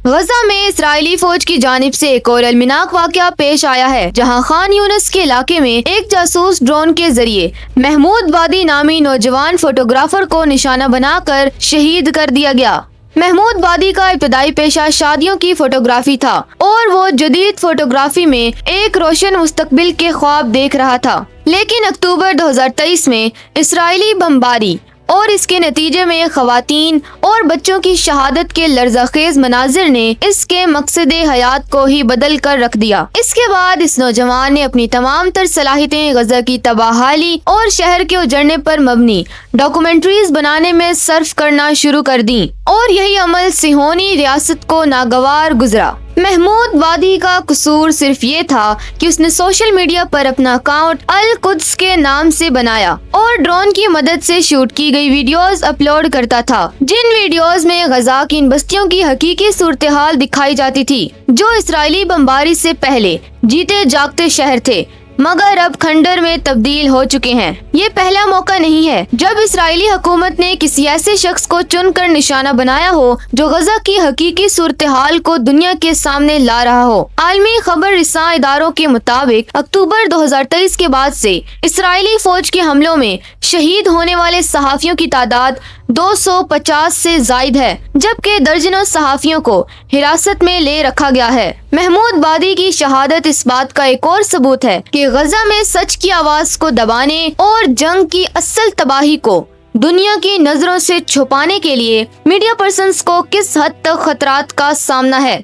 غزہ میں اسرائیلی فوج کی جانب سے ایک اور المناک واقعہ پیش آیا ہے، جہاں خان یونس کے علاقے میں ایک جاسوس ڈرون کے ذریعے محمود وادی نامی نوجوان فوٹوگرافر کو نشانہ بنا کر شہید کر دیا گیا۔ محمود وادی کا ابتدائی پیشہ شادیوں کی فوٹوگرافی تھا اور وہ جدید فوٹوگرافی میں ایک روشن مستقبل کے خواب دیکھ رہا تھا، لیکن اکتوبر 2023 میں اسرائیلی بمباری اور اس کے نتیجے میں خواتین اور بچوں کی شہادت کے لرزہ خیز مناظر نے اس کے مقصد حیات کو ہی بدل کر رکھ دیا۔ اس کے بعد اس نوجوان نے اپنی تمام تر صلاحیتیں غزہ کی تباہی اور شہر کے اجڑنے پر مبنی ڈاکومنٹریز بنانے میں صرف کرنا شروع کر دیں، اور یہی عمل صہیونی ریاست کو ناگوار گزرا۔ محمود وادی کا قصور صرف یہ تھا کہ اس نے سوشل میڈیا پر اپنا اکاؤنٹ القدس کے نام سے بنایا اور ڈرون کی مدد سے شوٹ کی گئی ویڈیوز اپلوڈ کرتا تھا، جن ویڈیوز میں غزہ کی ان بستیوں کی حقیقی صورتحال دکھائی جاتی تھی جو اسرائیلی بمباری سے پہلے جیتے جاگتے شہر تھے مگر اب کھنڈر میں تبدیل ہو چکے ہیں۔ یہ پہلا موقع نہیں ہے جب اسرائیلی حکومت نے کسی ایسے شخص کو چن کر نشانہ بنایا ہو جو غزہ کی حقیقی صورتحال کو دنیا کے سامنے لا رہا ہو۔ عالمی خبر رساں اداروں کے مطابق اکتوبر 2023 کے بعد سے اسرائیلی فوج کے حملوں میں شہید ہونے والے صحافیوں کی تعداد 250 سے زائد ہے، جبکہ درجنوں صحافیوں کو حراست میں لے رکھا گیا ہے۔ محمود وادی کی شہادت اس بات کا ایک اور ثبوت ہے کہ غزہ میں سچ کی آواز کو دبانے اور جنگ کی اصل تباہی کو دنیا کی نظروں سے چھپانے کے لیے میڈیا پرسنز کو کس حد تک خطرات کا سامنا ہے۔